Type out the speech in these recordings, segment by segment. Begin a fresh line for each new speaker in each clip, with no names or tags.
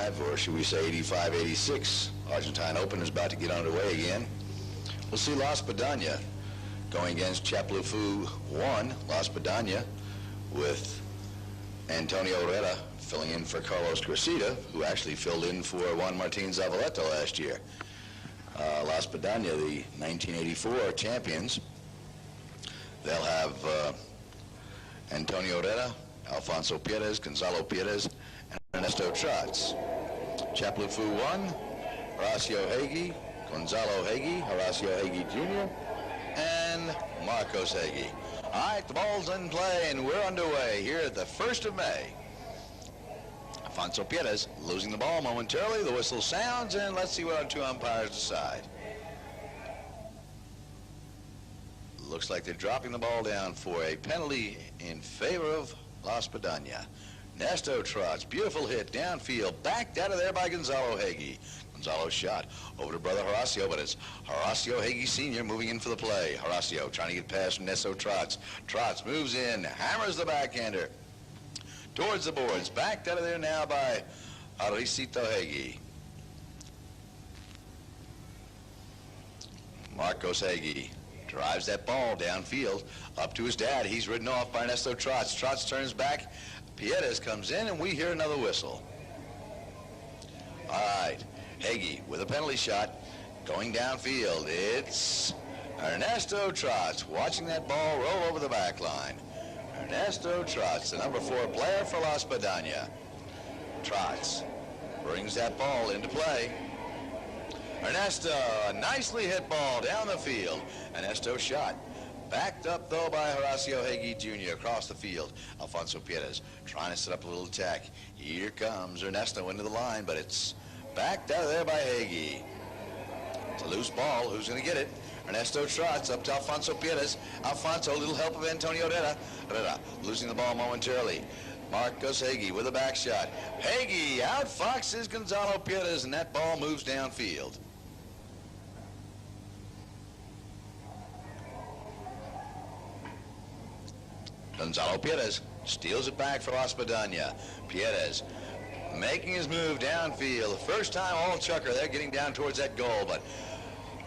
85, or should we say 85-86. Argentine Open is about to get underway again. We'll see La ESPADAñA going against CHAPALEUFÚ 1, La ESPADAñA, with Antonio Herrera filling in for Carlos Cressida, who actually filled in for Juan Martín Zavaleta last year. La ESPADAñA, the 1984 champions, they'll have Antonio Herrera, Alfonso PIERES, Gonzalo PIERES, and Ernesto TROTZ. CHAPALEUFÚ 1, Horacio HEGUY, Gonzalo HEGUY, Horacio HEGUY Jr., and Marcos HEGUY. All right, the ball's in play, and we're underway here at the 1st of May. Alfonso PIERES losing the ball momentarily. The whistle sounds, and let's see what our two umpires decide. Looks like they're dropping the ball down for a penalty in favor of La ESPADAñA. Ernesto TROTZ, beautiful hit downfield, backed out of there by Gonzalo HEGUY. Gonzalo's shot over to brother Horacio, but it's Horacio HEGUY Sr. moving in for the play. Horacio trying to get past Ernesto TROTZ. TROTZ moves in, hammers the backhander towards the boards. Backed out of there now by Horacio HEGUY. Marcos HEGUY drives that ball downfield up to his dad. He's ridden off by Ernesto TROTZ. TROTZ turns back. PIERES comes in, and we hear another whistle. All right, HEGUY with a penalty shot going downfield. It's Ernesto TROTZ watching that ball roll over the back line. Ernesto TROTZ, the number 4 player for La ESPADAñA. TROTZ brings that ball into play. Ernesto, a nicely hit ball down the field. Ernesto shot. Backed up, though, by Horacio HEGUY Jr. across the field. Alfonso PIERES trying to set up a little attack. Here comes Ernesto into the line, but it's backed out of there by HEGUY. It's a loose ball. Who's going to get it? Ernesto TROTZ up to Alfonso PIERES. Alfonso, a little help of Antonio Herrera. Herrera losing the ball momentarily. Marcos HEGUY with a back shot. HEGUY outfoxes Gonzalo PIERES, and that ball moves downfield. Gonzalo PIERES steals it back for La ESPADAñA. PIERES making his move downfield. First time all chucker. They're getting down towards that goal, but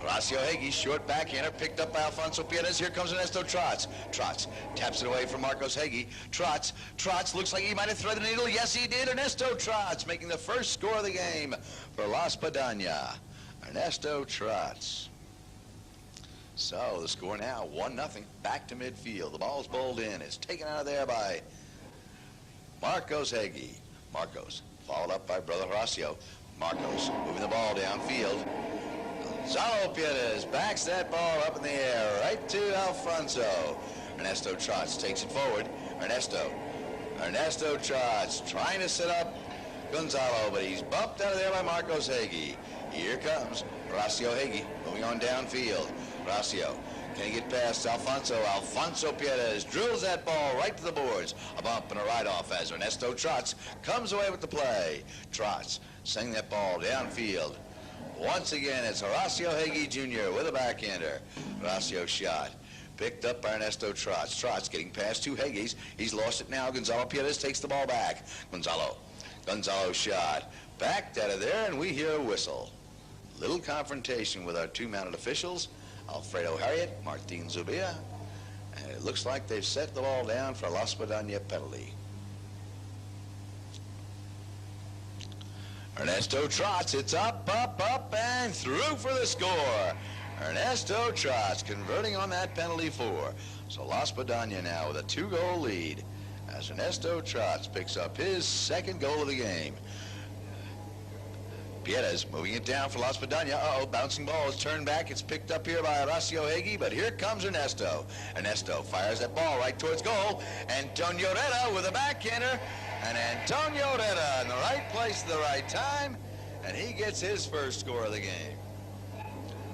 Horacio HEGUY, short backhander, picked up by Alfonso PIERES. Here comes Ernesto TROTZ. TROTZ taps it away from Marcos HEGUY. TROTZ looks like he might have threaded the needle. Yes, he did. Ernesto TROTZ making the first score of the game for La ESPADAñA. Ernesto TROTZ. So the score now, 1-0, back to midfield. The ball's bowled in. It's taken out of there by Marcos HEGUY. Marcos followed up by brother Horacio. Marcos moving the ball downfield. Gonzalo PIERES backs that ball up in the air right to Alfonso. Ernesto TROTZ takes it forward. Ernesto TROTZ trying to set up Gonzalo, but he's bumped out of there by Marcos HEGUY. Here comes Horacio HEGUY moving on downfield. Horacio, can he get past Alfonso? Alfonso PIERES drills that ball right to the boards. A bump and a ride-off as Ernesto TROTZ comes away with the play. TROTZ sending that ball downfield. Once again, it's Horacio HEGUY Jr. with a backhander. Horacio shot. Picked up by Ernesto TROTZ. TROTZ getting past two HEGUYs. He's lost it now. Gonzalo PIERES takes the ball back. Gonzalo shot. Backed out of there, and we hear a whistle. Little confrontation with our two mounted officials, Alfredo Harriet, Martin Zubia, and it looks like they've set the ball down for La ESPADAñA penalty. Ernesto TROTZ, it's up, and through for the score. Ernesto TROTZ converting on that penalty for. So La ESPADAñA now with a 2-goal lead as Ernesto TROTZ picks up his second goal of the game. PIERES moving it down for La ESPADAñA. Bouncing ball is turned back. It's picked up here by Horacio HEGUY, but here comes Ernesto. Ernesto fires that ball right towards goal. Antonio Herrera with a backhander. And Antonio Herrera in the right place at the right time, and he gets his first score of the game.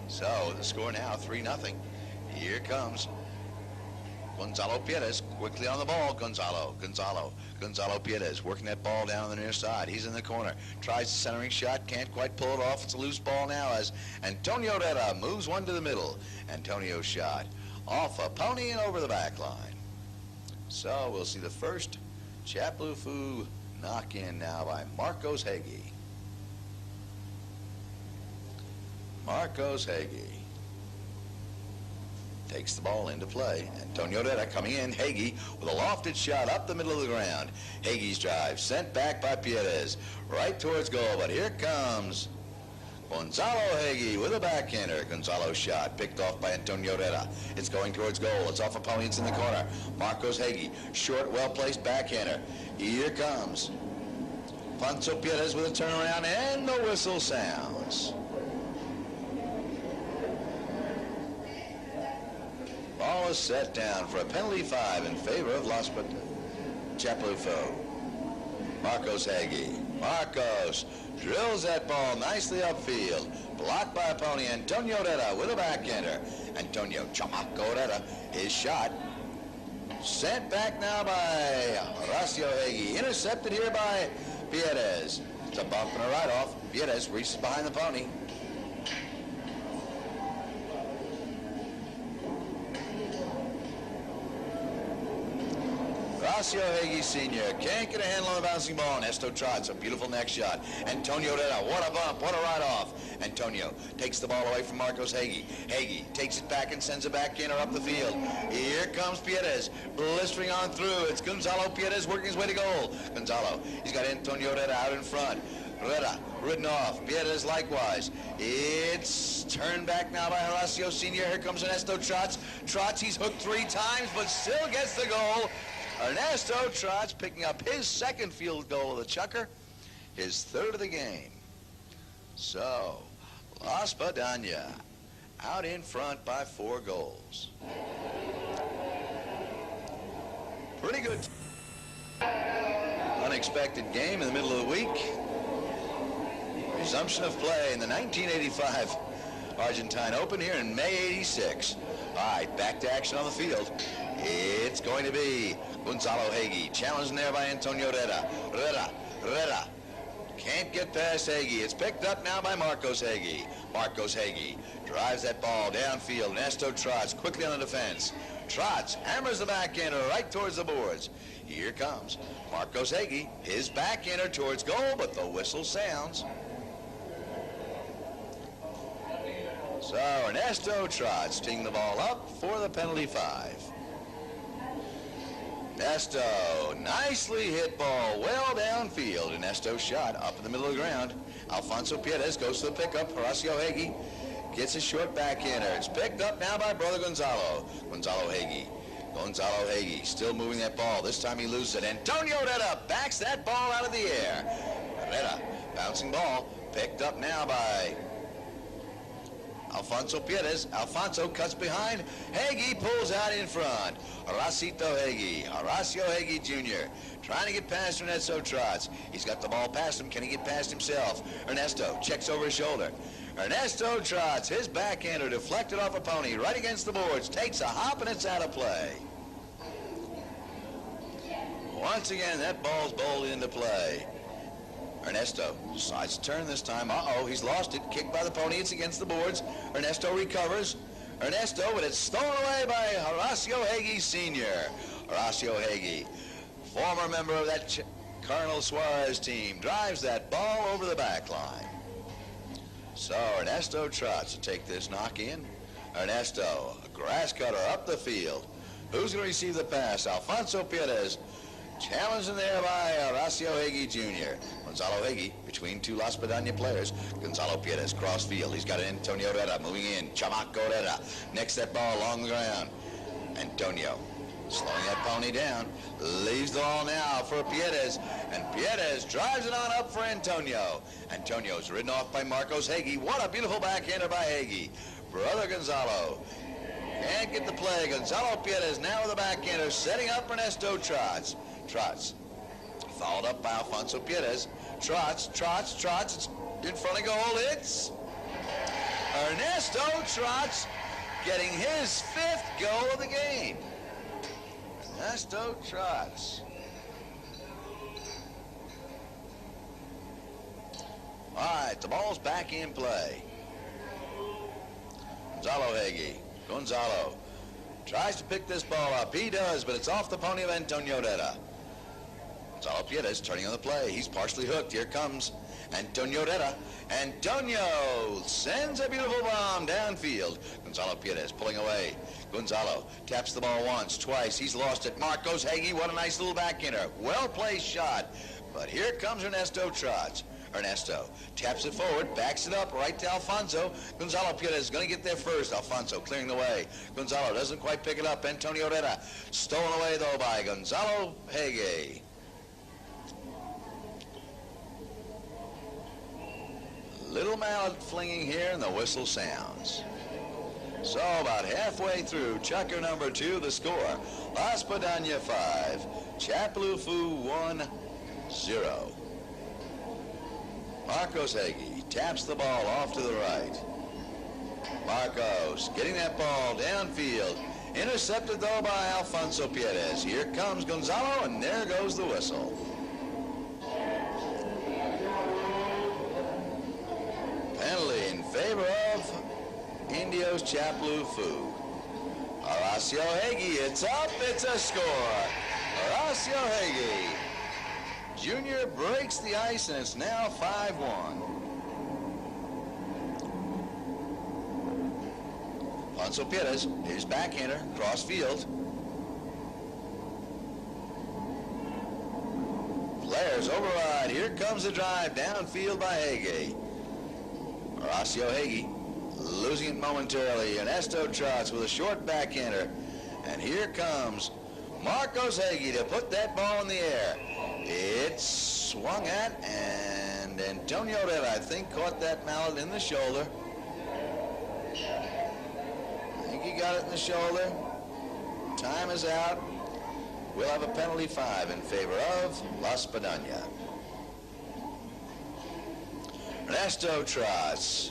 So the score now 3-0. Here comes Gonzalo PIERES quickly on the ball. Gonzalo PIERES working that ball down the near side. He's in the corner. Tries the centering shot. Can't quite pull it off. It's a loose ball now as Antonio Herrera moves one to the middle. Antonio's shot off a pony and over the back line. So we'll see the first CHAPALEUFÚ knock in now by Marcos HEGUY. Marcos Hegui takes the ball into play. Antonio Herrera coming in. Hegui with a lofted shot up the middle of the ground. Hegui's drive sent back by Pieres right towards goal, but here comes Gonzalo Hegui with a backhander. Gonzalo's shot picked off by Antonio Herrera. It's going towards goal. It's off opponents in the corner. Marcos Hegui, short, well-placed backhander. Here comes Alfonso Pieres with a turnaround, and the whistle sounds. Ball is set down for a penalty 5 in favor of CHAPALEUFÚ. Marcos Hegui. Marcos drills that ball nicely upfield. Blocked by opponent Antonio Herrera with a backhander. Antonio Chamaco Herrera, his shot. Sent back now by HORACIO Hegui. Intercepted here by Pieres. It's a bump and a right-off. Pieres reaches behind the pony. HORACIO Hegui Sr. can't get a handle on the bouncing ball. Ernesto TROTZ, a beautiful neck shot. Antonio Herrera, what a bump, what a right-off. Antonio takes the ball away from Marcos Hegui. Hegui takes it back and sends it back in or up the field. Here comes Pieres, blistering on through. It's Gonzalo Pieres working his way to goal. Gonzalo, he's got Antonio Herrera out in front. Herrera ridden off. Pieres likewise. It's turned back now by HORACIO Sr. Here comes Ernesto TROTZ. TROTZ, he's hooked 3 times, but still gets the goal. Ernesto TROTZ picking up his second field goal of the chukker, his 3rd of the game. So, ESPADAñA out in front by 4 goals. Pretty good. Unexpected game in the middle of the week. Resumption of play in the 1985 Argentine Open here in May '86. All right, back to action on the field. It's going to be Gonzalo Hegui, challenged there by Antonio Herrera. Herrera can't get past Hegui. It's picked up now by Marcos Hegui. Marcos Hegui drives that ball downfield. Ernesto TROTZ quickly on the defense. TROTZ hammers the backhander right towards the boards. Here comes Marcos Hegui, his backhander towards goal, but the whistle sounds. So Ernesto TROTZ teeing the ball up for the penalty 5. Ernesto, nicely hit ball, well downfield. Ernesto's shot up in the middle of the ground. Alfonso Pieres goes to the pickup. HORACIO Hegui gets a short backhander. It's picked up now by brother Gonzalo. Gonzalo Hegui. Gonzalo Hegui still moving that ball. This time he loses it. Antonio Herrera backs that ball out of the air. Herrera, bouncing ball, picked up now by Alfonso Pieres. Alfonso cuts behind. Hegui pulls out in front. HORACIO Hegui Jr. trying to get past Ernesto TROTZ. He's got the ball past him. Can he get past himself? Ernesto checks over his shoulder. Ernesto TROTZ, his backhander deflected off a pony right against the boards. Takes a hop and it's out of play. Once again, that ball's bowled into play. Ernesto decides to turn this time. Uh-oh, he's lost it. Kicked by the pony. It's against the boards. Ernesto recovers. Ernesto, but it's stolen away by HORACIO Hegui Sr. HORACIO Hegui, former member of that Colonel Suarez team, drives that ball over the back line. So Ernesto TROTZ to take this knock in. Ernesto, a grass cutter up the field. Who's going to receive the pass? Alfonso Pieres. Challenged in there by HORACIO Hegui Jr. Gonzalo Hegui between 2 ESPADAñA players. Gonzalo Pieres cross field. He's got Antonio Herrera moving in. Chamaco Herrera nicks that ball along the ground. Antonio slowing that pony down. Leaves the ball now for Pieres. And Pieres drives it on up for Antonio. Antonio's ridden off by Marcos Hegui. What a beautiful backhander by Hegui. Brother Gonzalo can't get the play. Gonzalo Pieres now with the backhander, setting up Ernesto TROTZ. TROTZ followed up by Alfonso Pieres. TROTZ, it's in front of goal. It's Ernesto TROTZ getting his 5th goal of the game. Ernesto TROTZ. All right, the ball's back in play. Gonzalo Hegui. Gonzalo tries to pick this ball up. He does, but it's off the pony of Antonio Herrera. Gonzalo Pieres turning on the play. He's partially hooked. Here comes Antonio Herrera. Antonio sends a beautiful bomb downfield. Gonzalo Pieres pulling away. Gonzalo taps the ball once, twice. He's lost it. Marcos Hegyi, what a nice little backhander. Well-placed shot. But here comes Ernesto TROTZ. Ernesto taps it forward, backs it up right to Alfonso. Gonzalo Pieres is going to get there first. Alfonso clearing the way. Gonzalo doesn't quite pick it up. Antonio Herrera stolen away, though, by Gonzalo Hegyi. Little mallet flinging here, and the whistle sounds. So about halfway through, chucker number 2, the score. ESPADAñA 5, CHAPALEUFÚ 1-0. Marcos Hegyi taps the ball off to the right. Marcos getting that ball downfield. Intercepted, though, by Alfonso Pieres. Here comes Gonzalo, and there goes the whistle. Penalty in favor of Indio's CHAPALEUFÚ. Horacio Hegyi, it's up, it's a score. Horacio Hegyi Jr. breaks the ice, and it's now 5-1. Alfonso Pieres, his backhander, cross field. Flares override. Here comes the drive downfield by Hegyi. Horacio Hegyi losing it momentarily. Ernesto TROTZ with a short backhander. And here comes Marcos Hegyi to put that ball in the air. It's swung at, and Antonio Herrera, I think, caught that mallet in the shoulder. I think he got it in the shoulder. Time is out. We'll have a penalty 5 in favor of ESPADAñA. Ernesto TROTZ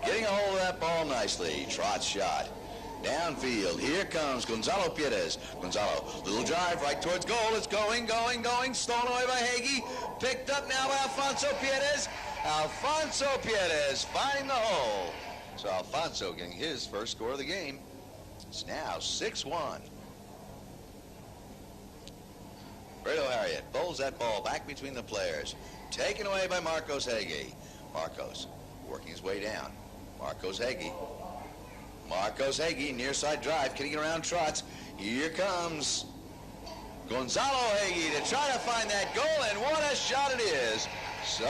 getting a hold of that ball nicely. TROTZ shot. Downfield. Here comes Gonzalo Pieres. Gonzalo, little drive right towards goal. It's going. Stolen away by Hegyi. Picked up now by Alfonso Pieres. Alfonso Pieres finding the hole. So Alfonso getting his first score of the game. It's now 6-1. Fredo Harriet bowls that ball back between the players. Taken away by Marcos Hegyi. Marcos working his way down. Marcos Hegyi. Marcos Hegyi, near side drive, getting around TROTZ. Here comes Gonzalo Hegyi to try to find that goal, and what a shot it is. So,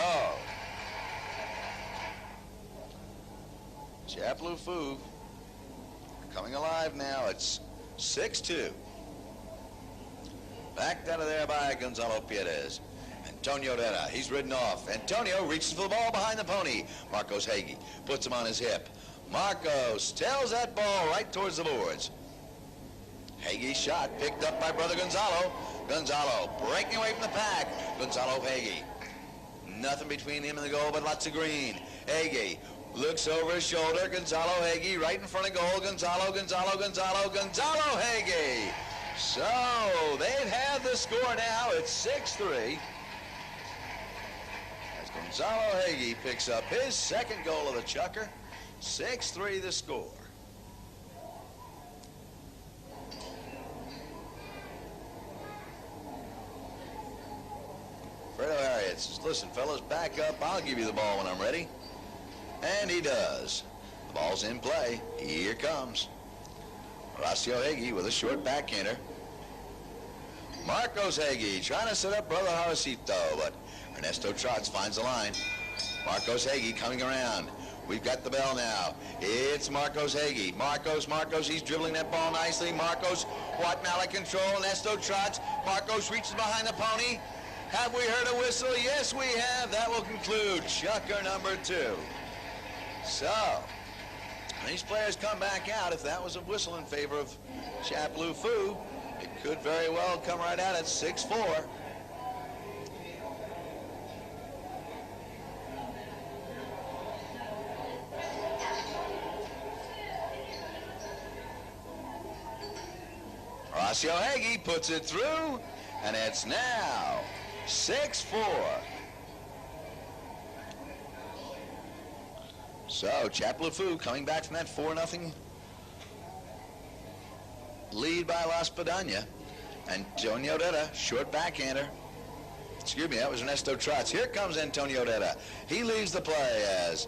CHAPALEUFÚ coming alive now. It's 6-2. Backed out of there by Gonzalo Pieres. Antonio Herrera, he's ridden off. Antonio reaches for the ball behind the pony. Marcos Hegyi puts him on his hip. Marcos tails that ball right towards the boards. Hegyi shot picked up by brother Gonzalo. Gonzalo breaking away from the pack. Gonzalo Hegyi. Nothing between him and the goal but lots of green. Hegyi looks over his shoulder. Gonzalo Hegyi right in front of goal. Gonzalo Hegyi. So they've had the score now. It's 6-3. As Gonzalo Hegyi picks up his second goal of the chukker. 6-3 the score. Fredo Harriet says, listen, fellas, back up. I'll give you the ball when I'm ready. And he does. The ball's in play. Here comes Horacio Hegyi with a short backhander. Marcos Hegyi trying to set up brother Horacito, but Ernesto TROTZ finds the line. Marcos Hegyi coming around. We've got the bell now. It's Marcos Hegyi. Marcos, he's dribbling that ball nicely. Marcos, what mallet control? Ernesto TROTZ. Marcos reaches behind the pony. Have we heard a whistle? Yes, we have. That will conclude chukker number 2. So, these players come back out. If that was a whistle in favor of CHAPALEUFÚ, it could very well come right out at 6-4. Horacio Hegyi puts it through, and it's now 6-4. So CHAPALEUFÚ coming back from that 4-0 lead by ESPADAñA. Antonio Herrera, short backhander. Excuse me, that was Ernesto TROTZ. Here comes Antonio Herrera. He leaves the play as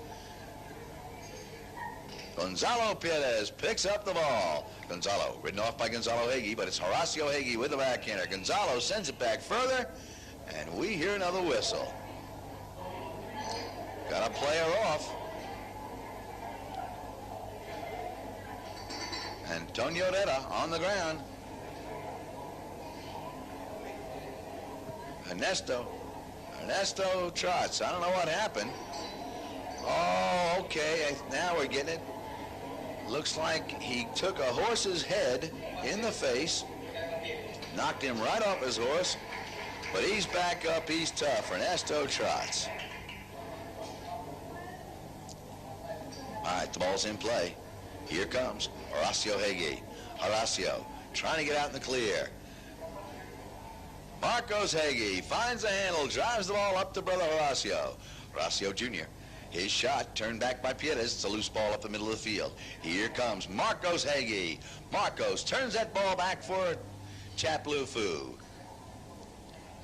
Gonzalo Pieres picks up the ball. Gonzalo, ridden off by Gonzalo Hegui, but it's Horacio Hegui with the backhander. Gonzalo sends it back further, and we hear another whistle. Got a player off. Antonio Herrera on the ground. Ernesto TROTZ. I don't know what happened. Oh, okay. Now we're getting it. Looks like he took a horse's head in the face, knocked him right off his horse, but he's back up. He's tough. Ernesto TROTZ. All right, the ball's in play. Here comes Horacio Hegui. Horacio trying to get out in the clear. Marcos Hegui finds the handle, drives the ball up to brother Horacio. Horacio Jr. His shot turned back by Pieres. It's a loose ball up the middle of the field. Here comes Marcos Hegui. Marcos turns that ball back for CHAPALEUFÚ.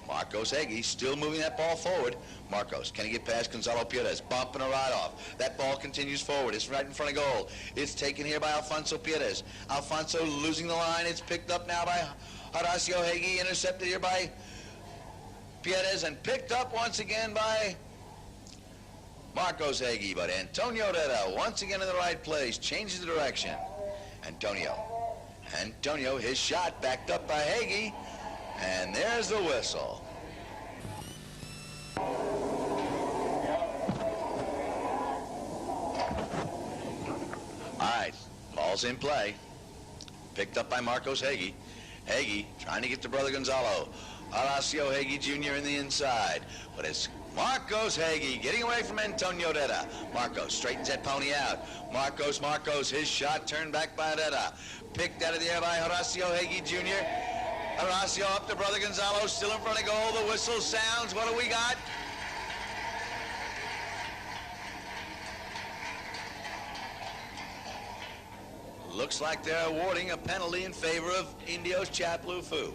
Marcos Hegui still moving that ball forward. Marcos, can he get past Gonzalo Pieres? Bumping a right off. That ball continues forward. It's right in front of goal. It's taken here by Alfonso Pieres. Alfonso losing the line. It's picked up now by Horacio Hegui. Intercepted here by Pieres and picked up once again by Marcos Hegui. But Antonio Herrera once again in the right place. Changes the direction. Antonio, his shot backed up by Hegui. And there's the whistle. All right, ball's in play. Picked up by Marcos Hegui. Hegui trying to get to brother Gonzalo. Horacio Hegui Jr. in the inside. But it's Marcos Hegui getting away from Antonio Herrera. Marcos straightens that pony out. Marcos, his shot turned back by Herrera. Picked out of the air by Horacio Hegui Jr. Horacio up to brother Gonzalo, still in front of goal. The whistle sounds. What do we got? Looks like they're awarding a penalty in favor of Indio's CHAPALEUFÚ.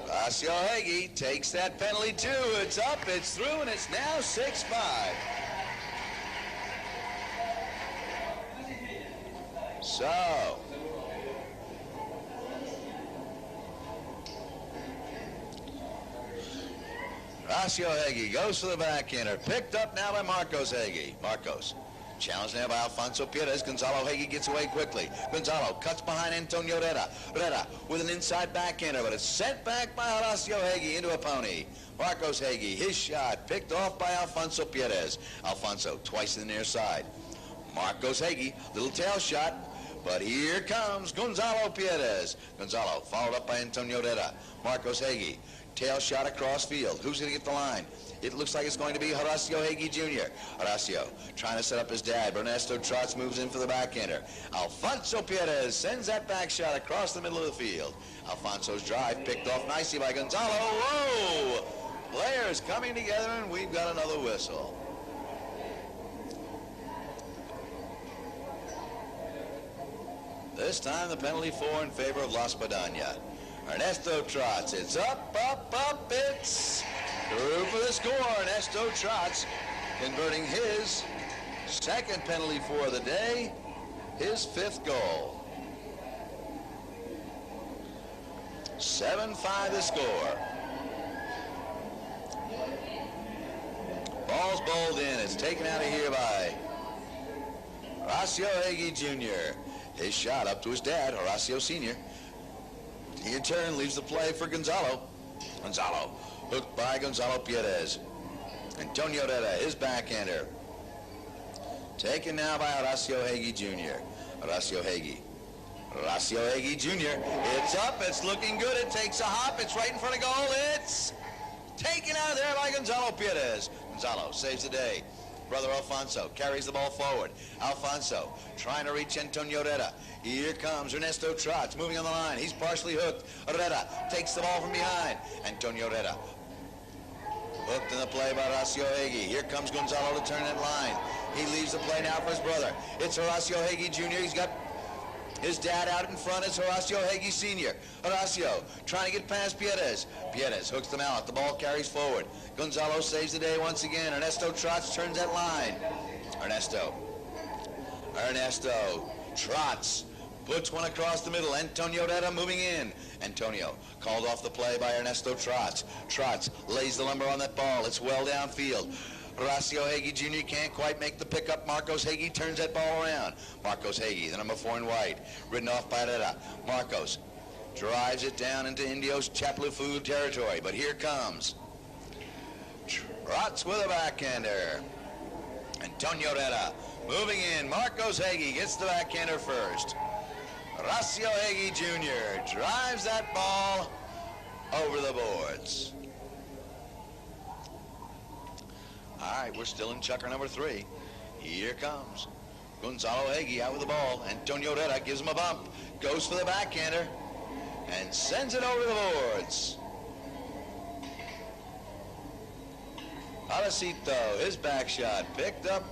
Horacio Hegui takes that penalty too. It's up, it's through, and it's now 6-5. So, Horacio Hegui goes for the backhander. Picked up now by Marcos Hegui. Marcos challenged now by Alfonso Pieres. Gonzalo Hegui gets away quickly. Gonzalo cuts behind Antonio Herrera. Herrera with an inside backhander, but it's sent back by Horacio Hegui into a pony. Marcos Hegui, his shot picked off by Alfonso Pieres. Alfonso twice in the near side. Marcos Hegui, little tail shot, but here comes Gonzalo Pieres. Gonzalo followed up by Antonio Herrera. Marcos Hegui, tail shot across field. Who's going to get the line? It looks like it's going to be Horacio Hegui Jr. Horacio trying to set up his dad, but Ernesto TROTZ moves in for the backhander. Alfonso Pieres sends that back shot across the middle of the field. Alfonso's drive picked off nicely by Gonzalo. Whoa! Players coming together, and we've got another whistle. This time the penalty 4 in favor of La ESPADAñA. Ernesto TROTZ, it's up, it's through for the score. Ernesto TROTZ converting his second penalty for the day, his 5th goal. 7-5 the score. Ball's bowled in. It's taken out of here by Horacio Hegui Jr. His shot up to his dad, Horacio Sr. He in turn leaves the play for Gonzalo. Gonzalo hooked by Gonzalo Pieres. Antonio Herrera, his backhander. Taken now by Horacio Hegui Jr. Horacio Hegui Jr. It's up, it's looking good, it takes a hop, it's right in front of goal, it's taken out of there by Gonzalo Pieres. Gonzalo saves the day. Brother Alfonso carries the ball forward. Alfonso trying to reach Antonio Herrera. Here comes Ernesto TROTZ moving on the line. He's partially hooked. Herrera takes the ball from behind. Antonio Herrera hooked in the play by Horacio Hegui. Here comes Gonzalo to turn that line. He leaves the play now for his brother. It's Horacio Hegui Jr. His dad out in front is Horacio Heggy Sr. Horacio trying to get past Pieres. Pieres hooks them out. The ball carries forward. Gonzalo saves the day once again. Ernesto Trotz turns that line. Ernesto. Trotz puts one across the middle. Antonio Herrera moving in. Antonio called off the play by Ernesto Trotz. Trotz lays the lumber on that ball. It's well downfield. Horacio Heggy Jr. can't quite make the pickup. Marcos Heggy turns that ball around. Marcos Heggy, the number 4 in white, ridden off by Herrera. Marcos drives it down into Indio's CHAPALEUFÚ territory, but here comes Trotz with a backhander. Antonio Herrera moving in. Marcos Heggy gets the backhander first. Horacio Heggy Jr. drives that ball over the boards. All right, we're still in chukker number 3. Here comes Gonzalo Heggy out with the ball. Antonio Herrera gives him a bump, goes for the backhander, and sends it over the boards. Horacio, his back shot picked up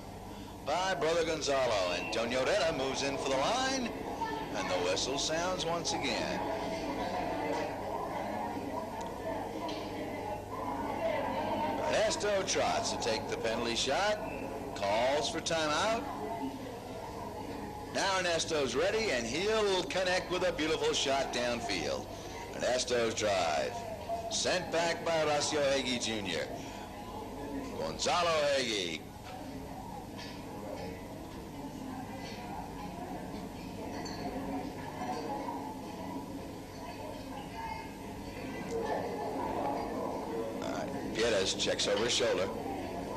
by brother Gonzalo. Antonio Herrera moves in for the line, and the whistle sounds once again. Ernesto Trotz to take the penalty shot, calls for timeout. Now Ernesto's ready, and he'll connect with a beautiful shot downfield. Ernesto's drive, sent back by Horacio Heggy Jr. Gonzalo Heggy. Pieres checks over his shoulder.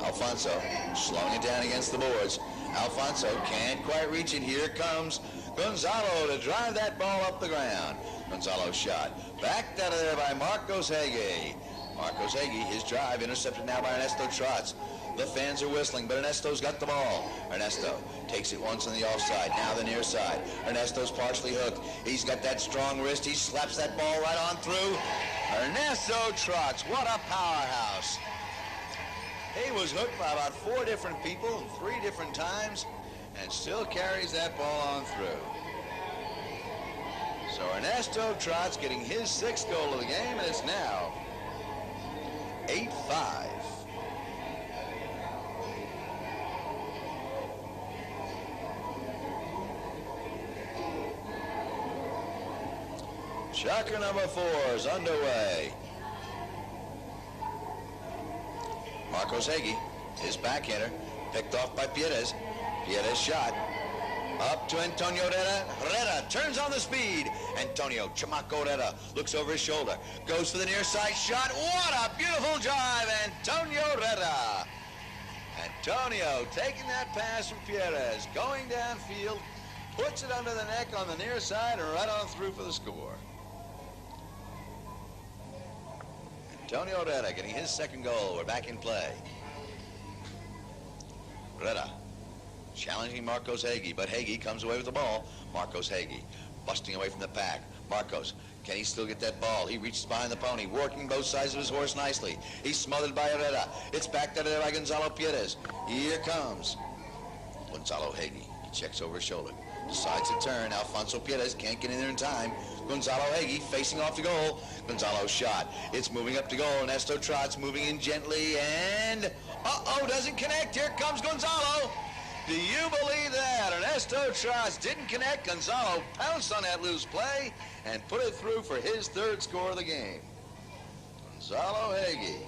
Alfonso slowing it down against the boards. Alfonso can't quite reach it. Here comes Gonzalo to drive that ball up the ground. Gonzalo's shot backed out of there by Marcos Heggy. Marcos Heggy, his drive intercepted now by Ernesto Trotz. The fans are whistling, but Ernesto's got the ball. Ernesto takes it once on the offside, now the near side. Ernesto's partially hooked. He's got that strong wrist. He slaps that ball right on through. Ernesto Trotz, what a powerhouse. He was hooked by about 4 different people 3 different times and still carries that ball on through. So Ernesto Trotz getting his 6th goal of the game, and it's now 8-5. Chukker number 4 is underway. Marcos Heggy, his backhander, picked off by Pieres. Pieres shot up to Antonio Herrera. Herrera turns on the speed. Antonio Chamaco Herrera looks over his shoulder, goes for the near side shot. What a beautiful drive, Antonio Herrera. Antonio taking that pass from Pieres, going downfield, puts it under the neck on the near side and right on through for the score. Antonio Herrera getting his 2nd goal. We're back in play. Herrera challenging Marcos Heggy, but Heggy comes away with the ball. Marcos Heggy busting away from the pack. Marcos, can he still get that ball? He reaches behind the pony, working both sides of his horse nicely. He's smothered by Herrera. It's backed out of there by Gonzalo Pieres. Here comes Gonzalo Heggy. He checks over his shoulder, decides to turn. Alfonso Pieres can't get in there in time. Gonzalo Heggy facing off the goal. Gonzalo's shot. It's moving up to goal. Ernesto Trotz moving in gently and doesn't connect. Here comes Gonzalo. Do you believe that? Ernesto Trotz didn't connect. Gonzalo pounced on that loose play and put it through for his 3rd score of the game. Gonzalo Heggy.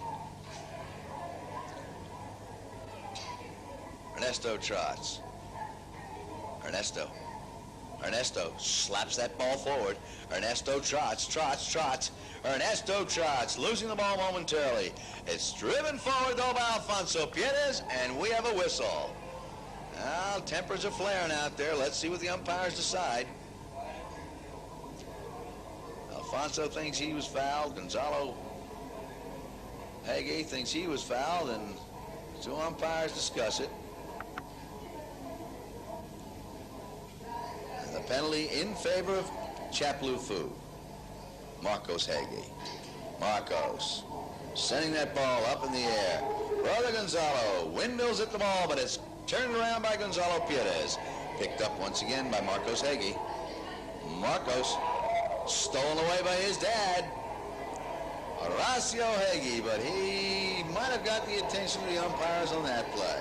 Ernesto Trotz. Ernesto slaps that ball forward. Ernesto Trotz. Ernesto Trotz losing the ball momentarily. It's driven forward though by Alfonso Pieres, and we have a whistle. Now, tempers are flaring out there. Let's see what the umpires decide. Alfonso thinks he was fouled. Gonzalo Heggy thinks he was fouled, and 2 umpires discuss it. And the penalty in favor of CHAPALEUFÚ. Marcos Heggy. Marcos sending that ball up in the air. Brother Gonzalo windmills at the ball, but it's turned around by Gonzalo Pieres. Picked up once again by Marcos Heggy. Marcos, stolen away by his dad, Horacio Hegui, but he might have got the attention of the umpires on that play.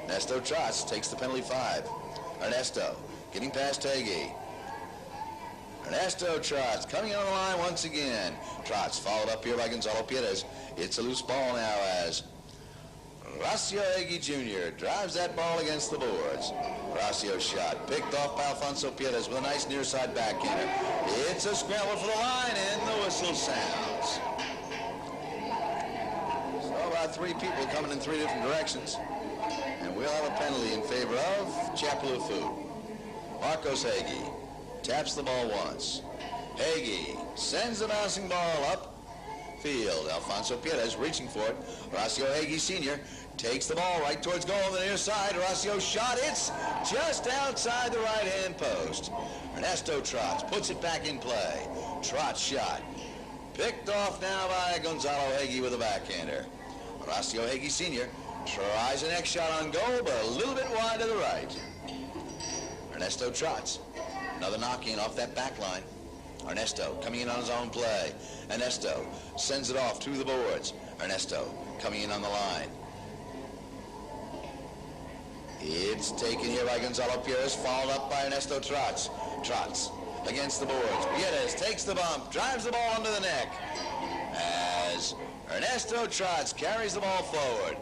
Ernesto Trotz takes the penalty 5. Ernesto getting past Hegui. Ernesto Trotz coming on the line once again. Trotz followed up here by Gonzalo Pieres. It's a loose ball now as Horacio Hegui Jr. drives that ball against the boards. Horacio's shot picked off by Alfonso Pieres with a nice near side backhander. It's a scramble for the line and the whistle sounds. So about 3 people coming in 3 different directions. And we'll have a penalty in favor of CHAPALEUFÚ. Marcos Hegui taps the ball once. Hegui sends the bouncing ball up field. Alfonso Pieres reaching for it. Horacio Hegui Sr. takes the ball right towards goal on the near side. Horacio's shot, it's just outside the right-hand post. Ernesto Trotz puts it back in play. Trotz shot picked off now by Gonzalo Hegui with a backhander. Horacio Hegui Sr. tries the next shot on goal, but a little bit wide to the right. Ernesto Trotz, another knock-in off that back line. Ernesto coming in on his own play. Ernesto sends it off to the boards. Ernesto coming in on the line. It's taken here by Gonzalo Pieres, followed up by Ernesto Trotz. Trotz against the boards. Pieres takes the bump, drives the ball under the neck as Ernesto Trotz carries the ball forward.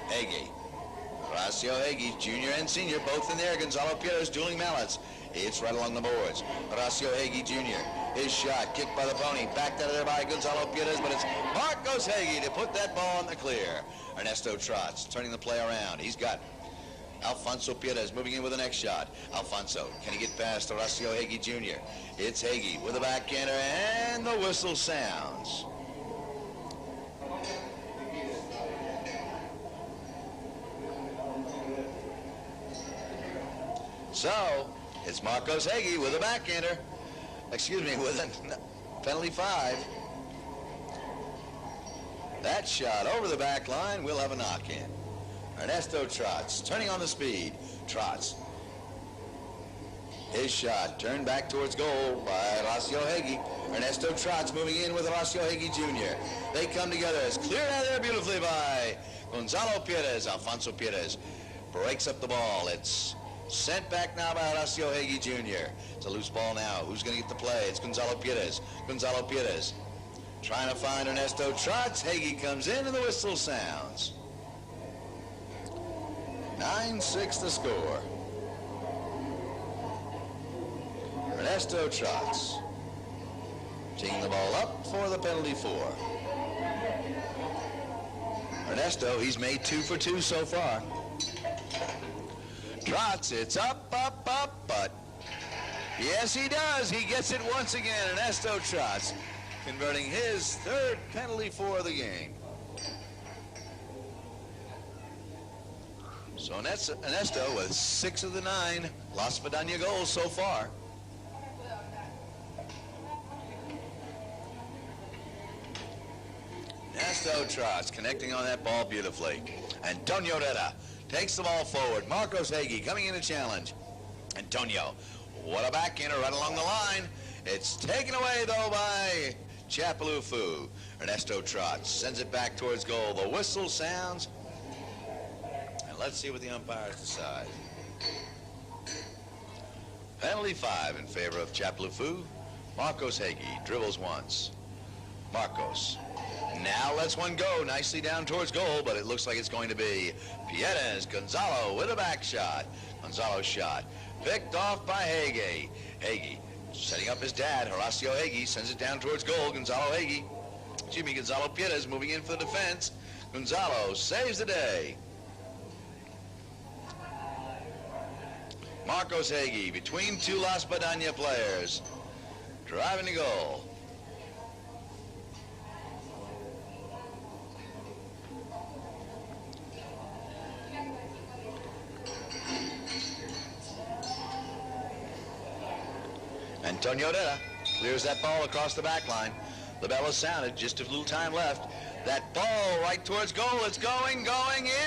Hegui, Horacio Hegui, Jr. and Sr., both in there. Gonzalo Pieres dueling mallets. It's right along the boards. Horacio Hegui Jr., his shot kicked by the pony, backed out of there by Gonzalo Pieres, but it's Marcos Hegui to put that ball in the clear. Ernesto Trotz turning the play around. He's got Alfonso Pieres moving in with the next shot. Alfonso, can he get past Horacio Hegui Jr.? It's Hegui with a backhander, and the whistle sounds. So, it's Marcos Hegui with a backhander. Excuse me, with a penalty 5. That shot over the back line will have a knock-in. Ernesto Trotz turning on the speed. Trotz. His shot turned back towards goal by Horacio Hegui. Ernesto Trotz moving in with Horacio Hegui Jr. They come together. It's cleared out of there beautifully by Gonzalo Pieres. Alfonso Pieres breaks up the ball. It's sent back now by Horacio Hegui Jr. It's a loose ball now. Who's going to get the play? It's Gonzalo Pieres. Gonzalo Pieres trying to find Ernesto Trotz. Hegui comes in and the whistle sounds. 9-6 the score. Ernesto Trotz taking the ball up for the penalty 4. Ernesto, he's made 2 for 2 so far. Trotz, it's up, but yes, he does. He gets it once again. Ernesto Trotz converting his 3rd penalty for the game. So Ernesto with 6 of the 9 Las ESPADAñA goals so far. Ernesto Trotz connecting on that ball beautifully. Antonio Herrera takes the ball forward. Marcos Hegui coming in to challenge. Antonio, what a backhander right along the line. It's taken away, though, by CHAPALEUFÚ. Ernesto Trotz sends it back towards goal. The whistle sounds. And let's see what the umpires decide. Penalty 5 in favor of CHAPALEUFÚ. Marcos Hegui dribbles once. Marcos now lets one go nicely down towards goal, but it looks like it's going to be Pieres. Gonzalo with a back shot. Gonzalo's shot picked off by Hegui. Hegui setting up his dad, Horacio Hegui, sends it down towards goal. Gonzalo Pieres moving in for the defense. Gonzalo saves the day. Marcos Hegui between 2 Las ESPADAñA players, driving to goal. Antonio Herrera clears that ball across the back line. The bell is sounded, just a little time left. That ball right towards goal, it's going,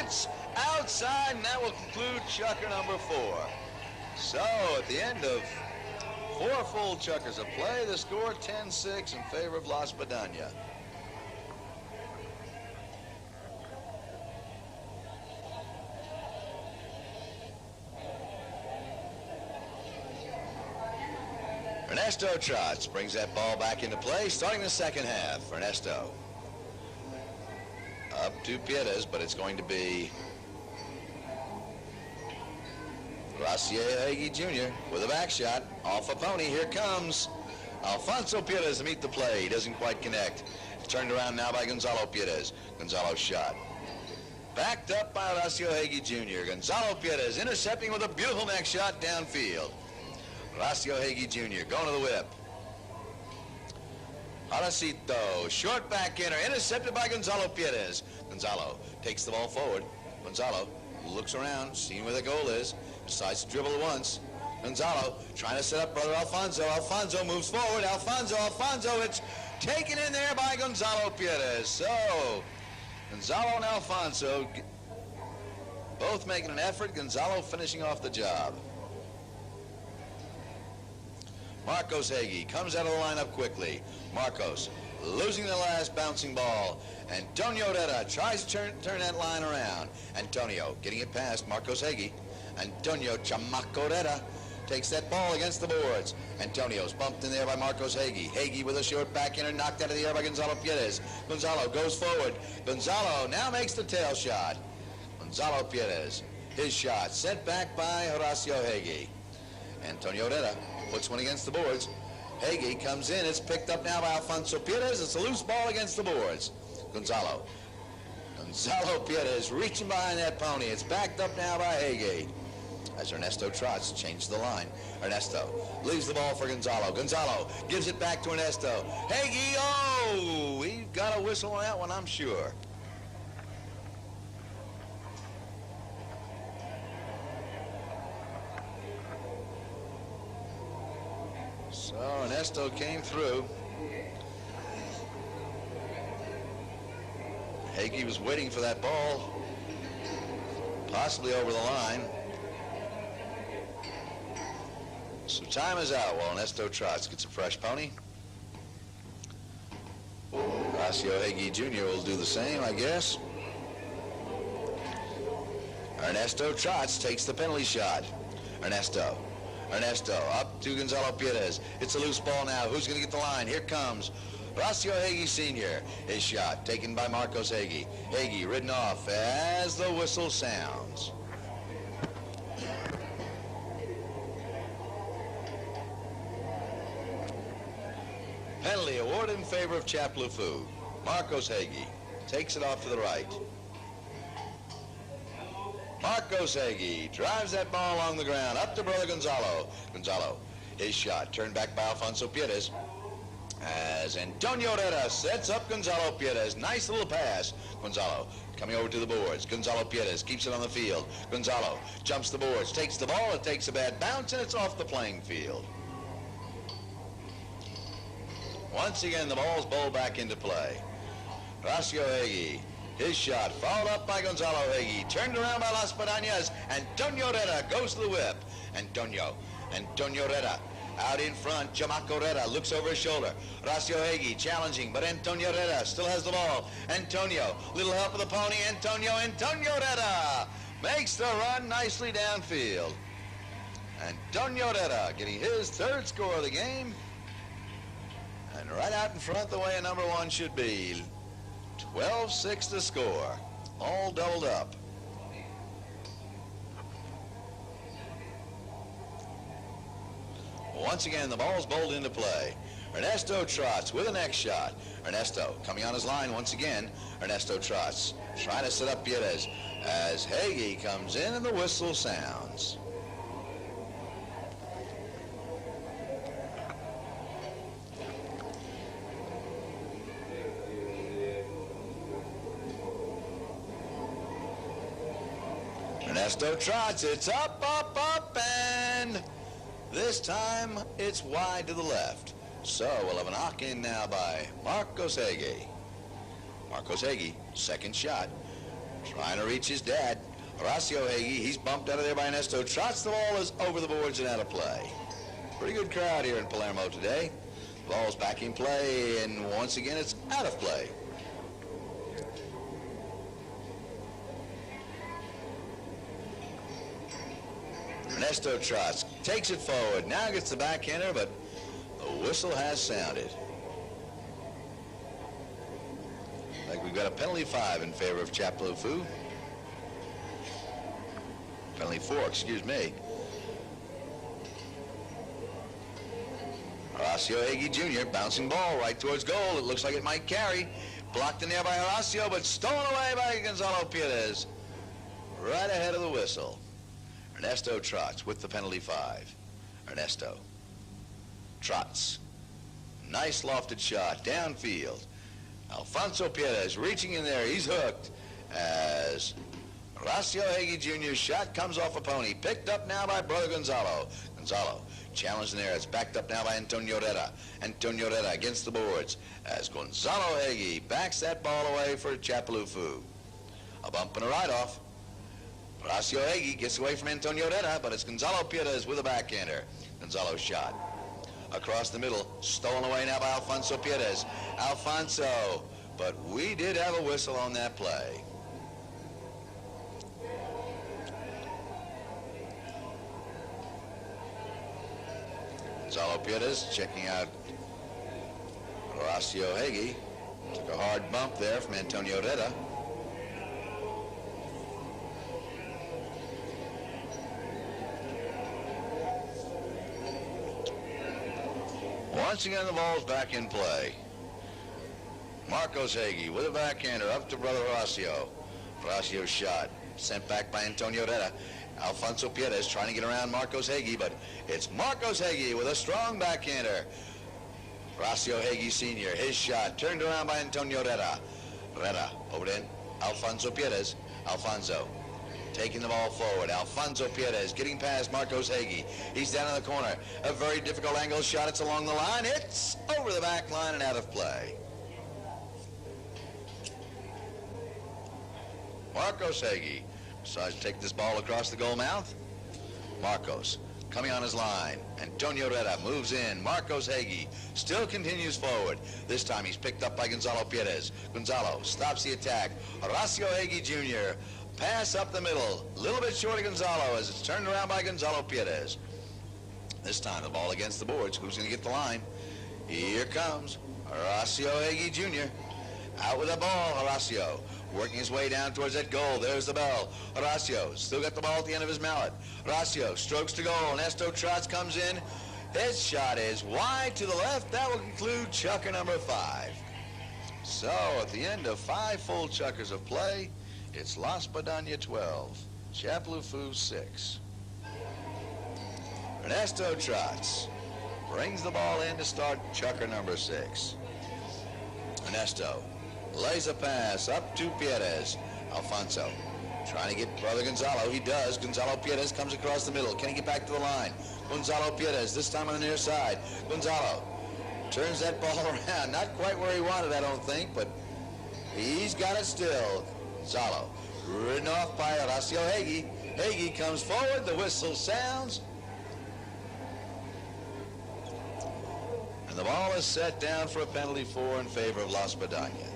it's outside, and that will conclude chukker number 4. So at the end of 4 full chukkers of play, the score 10-6 in favor of La ESPADAñA. Ernesto Trotz brings that ball back into play, starting the second half. Ernesto up to PIERES, but it's going to be HORACIO HEGUY Jr. with a back shot off a pony. Here comes Alfonso PIERES to meet the play. He doesn't quite connect. It's turned around now by Gonzalo PIERES. Gonzalo's shot backed up by HORACIO HEGUY Jr. Gonzalo PIERES intercepting with a beautiful neck shot downfield. HORACIO HEGUY Jr. going to the whip. Horacito, short back inner, intercepted by Gonzalo PIERES. Gonzalo takes the ball forward. Gonzalo looks around, seeing where the goal is, decides to dribble it once. Gonzalo trying to set up brother Alfonso. Alfonso moves forward. Alfonso, it's taken in there by Gonzalo PIERES. So, Gonzalo and Alfonso both making an effort. Gonzalo finishing off the job. Marcos Hegui comes out of the lineup quickly. Marcos losing the last bouncing ball. Antonio Herrera tries to turn that line around. Antonio getting it past Marcos Hegui. Antonio Chamaco Herrera takes that ball against the boards. Antonio's bumped in there by Marcos Hegui. Hegui with a short back inner, knocked out of the air by Gonzalo PIERES. Gonzalo goes forward. Gonzalo now makes the tail shot. Gonzalo PIERES, his shot sent back by HORACIO HEGUY. Antonio Herrera puts one against the boards. Hegui comes in. It's picked up now by Alfonso PIERES. It's a loose ball against the boards. Gonzalo PIERES reaching behind that pony. It's backed up now by Hegui. As Ernesto Trotz changes the line. Ernesto leaves the ball for Gonzalo. Gonzalo gives it back to Ernesto. Hegui, oh, we've got a whistle on that one, I'm sure. So Ernesto came through. Hegui was waiting for that ball, possibly over the line. So time is out while Ernesto Trotz gets a fresh pony. HORACIO HEGUY Jr. will do the same, I guess. Ernesto Trotz takes the penalty shot. Ernesto up to Gonzalo PIERES. It's a loose ball now. Who's going to get the line? Here comes HORACIO HEGUY Sr. His shot taken by Marcos Hegui. Hegui ridden off as the whistle sounds. Penalty awarded in favor of CHAPALEUFÚ. Marcos Hegui takes it off to the right. Marcos Hegui drives that ball along the ground, up to brother Gonzalo. Gonzalo, his shot, turned back by Alfonso PIERES. As Antonio Herrera sets up Gonzalo PIERES. Nice little pass. Gonzalo coming over to the boards. Gonzalo PIERES keeps it on the field. Gonzalo jumps the boards, takes the ball, it takes a bad bounce, and it's off the playing field. Once again, the ball's bowled back into play. HORACIO HEGUY. His shot followed up by Gonzalo Hegui. Turned around by La ESPADAñA. Antonio Herrera goes to the whip. Antonio Herrera out in front. Chamaco Herrera looks over his shoulder. HORACIO HEGUY challenging, but Antonio Herrera still has the ball. Antonio, little help of the pony. Antonio Herrera makes the run nicely downfield. Antonio Herrera getting his third score of the game. And right out in front the way a number 1 should be. 12-6 to score, all doubled up. Once again, the ball's bowled into play. Ernesto Trotz with the next shot. Ernesto coming on his line once again. Ernesto Trotz trying to set up PIERES as Hegui comes in and the whistle sounds. Ernesto Trotz, it's up, and this time it's wide to the left. So we'll have a knock in now by Marcos Hegui. Marcos Hegui, second shot, trying to reach his dad. Horacio Hegyi, he's bumped out of there by Ernesto Trotz. The ball is over the boards and out of play. Pretty good crowd here in Palermo today. The ball's back in play, and once again it's out of play. Ernesto Trotz takes it forward, now gets the backhander, but the whistle has sounded. Like we've got a penalty 5 in favor of CHAPALEUFÚ. Penalty 4, excuse me. Horacio Hegyi Jr., bouncing ball right towards goal. It looks like it might carry. Blocked in there by Horacio, but stolen away by Gonzalo Pieres. Right ahead of the whistle. Ernesto Trotz with the penalty 5. Ernesto. Trotz. Nice lofted shot, downfield. Alfonso Pieres reaching in there. He's hooked as Horacio Hegyi Jr.'s shot comes off a pony. Picked up now by brother Gonzalo. Gonzalo challenged in there. It's backed up now by Antonio Herrera. Antonio Herrera against the boards as Gonzalo Hegyi backs that ball away for CHAPALEUFÚ. A bump and a ride-off. Horacio Hegyi gets away from Antonio Herrera, but it's Gonzalo Pieres with a backhander. Gonzalo's shot. Across the middle, stolen away now by Alfonso Pieres. Alfonso, but we did have a whistle on that play. Gonzalo Pieres checking out Horacio Hegyi. Took a hard bump there from Antonio Herrera. Once again, the ball's back in play. Marcos Hegyi with a backhander up to brother Horacio. Horacio's shot sent back by Antonio Herrera. Alfonso Pieres trying to get around Marcos Hegyi, but it's Marcos Hegyi with a strong backhander. Horacio Hegyi Sr., his shot turned around by Antonio Herrera. Herrera over to Alfonso Pieres. Alfonso taking the ball forward. Alfonso Pieres getting past Marcos Hegyi. He's down in the corner. A very difficult angle shot. It's along the line. It's over the back line and out of play. Marcos Hegyi decides to take this ball across the goal mouth. Marcos coming on his line. Antonio Herrera moves in. Marcos Hegyi still continues forward. This time he's picked up by Gonzalo Pieres. Gonzalo stops the attack. Horacio Hegyi Jr. pass up the middle. A little bit short of Gonzalo as it's turned around by Gonzalo Pieres. This time the ball against the boards. Who's going to get the line? Here comes Horacio Hegyi Jr. Out with the ball, Horacio. Working his way down towards that goal. There's the bell. Horacio still got the ball at the end of his mallet. Horacio strokes to goal. Ernesto Trotz comes in. His shot is wide to the left. That will conclude chukker number 5. So at the end of 5 full chukkers of play, it's ESPADAñA 12, CHAPALEUFÚ 6. Ernesto Trotz brings the ball in to start chukker number 6. Ernesto lays a pass up to Pieres. Alfonso trying to get brother Gonzalo. He does. Gonzalo Pieres comes across the middle. Can he get back to the line? Gonzalo Pieres, this time on the near side. Gonzalo turns that ball around. Not quite where he wanted, I don't think, but he's got it still. Gonzalo ridden off by Horacio Hegyi. Hegyi comes forward. The whistle sounds. And the ball is set down for a penalty 4 in favor of ESPADAñA.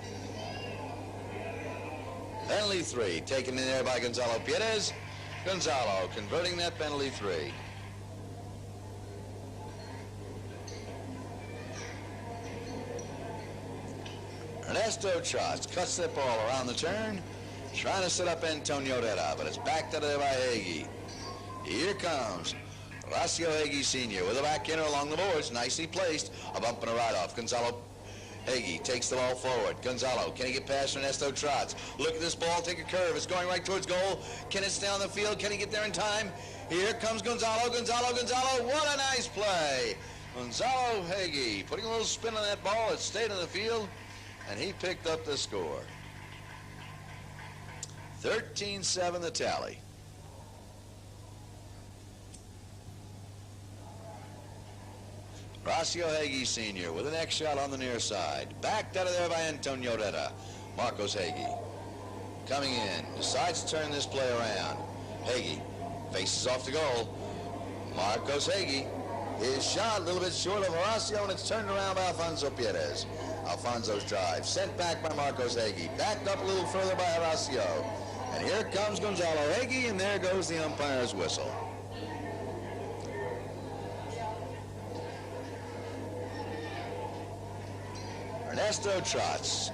Penalty 3 taken in there by Gonzalo Pieres. Gonzalo converting that penalty 3. Ernesto Trotz cuts that ball around the turn, trying to set up Antonio Herrera, but it's backed out of there by Hegyi. Here comes Horacio Hegyi Sr. with a backhander along the boards, nicely placed. A bump and a ride-off. Gonzalo Hegyi takes the ball forward. Gonzalo, can he get past Ernesto Trotz? Look at this ball take a curve. It's going right towards goal. Can it stay on the field? Can he get there in time? Here comes Gonzalo. Gonzalo. What a nice play. Gonzalo Hegyi putting a little spin on that ball. It stayed on the field, and he picked up the score. 13-7 the tally. Horacio Hegyi Sr. with the next shot on the near side. Backed out of there by Antonio Herrera. Marcos Hegyi coming in, decides to turn this play around. Heggy faces off the goal. Marcos Heggy, his shot a little bit short of Horacio, and it's turned around by Alfonso Pieres. Alfonso's drive, sent back by Marcos Heggy, backed up a little further by Horacio. And here comes Gonzalo Heggy, and there goes the umpire's whistle. Ernesto TROTZ,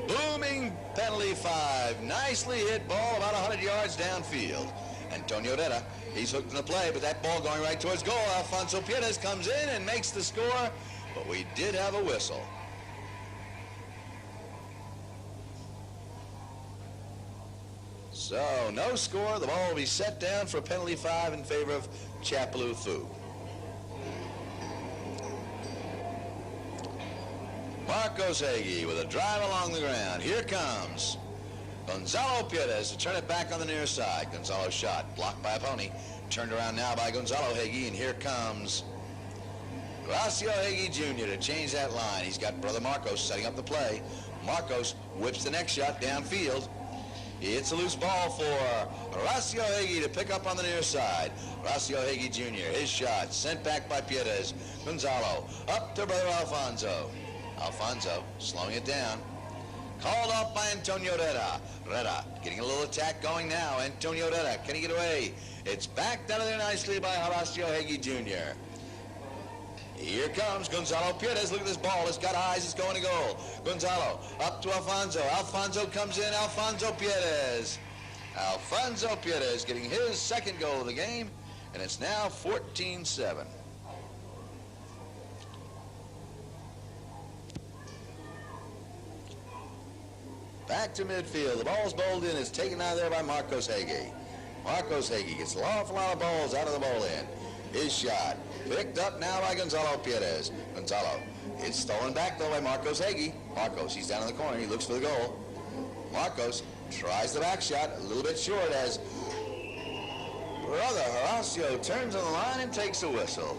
booming penalty 5, nicely hit ball about 100 yards downfield. Antonio Herrera, he's hooked in the play, but that ball going right towards goal. Alfonso Pieres comes in and makes the score, but we did have a whistle. So, no score. The ball will be set down for penalty 5 in favor of CHAPALEUFÚ. Marcos Heggy with a drive along the ground. Here comes Gonzalo Pieres to turn it back on the near side. Gonzalo's shot blocked by a pony. Turned around now by Gonzalo Heggy, and here comes Horacio Heggy Jr. to change that line. He's got brother Marcos setting up the play. Marcos whips the next shot downfield. He hits a loose ball for Horacio Heggy to pick up on the near side. Horacio Heggy Jr., his shot sent back by Pieres. Gonzalo up to brother Alfonso. Alfonso slowing it down. Called off by Antonio Herrera. Herrera getting a little attack going now. Antonio Herrera, can he get away? It's backed out of there nicely by Horacio Heggy Jr. Here comes Gonzalo Pieres. Look at this ball. It's got eyes. It's going to goal. Gonzalo up to Alfonso. Alfonso comes in. Alfonso Pieres. Alfonso Pieres getting his second goal of the game, and it's now 14-7. Back to midfield. The ball's bowled in. It's taken out of there by Marcos Heggy. Marcos Heggy gets an awful lot of balls out of the bowl in. His shot picked up now by Gonzalo Pieres. Gonzalo, it's stolen back though by Marcos Heggy. Marcos, he's down in the corner. He looks for the goal. Marcos tries the back shot, a little bit short as brother Horacio turns on the line and takes a whistle.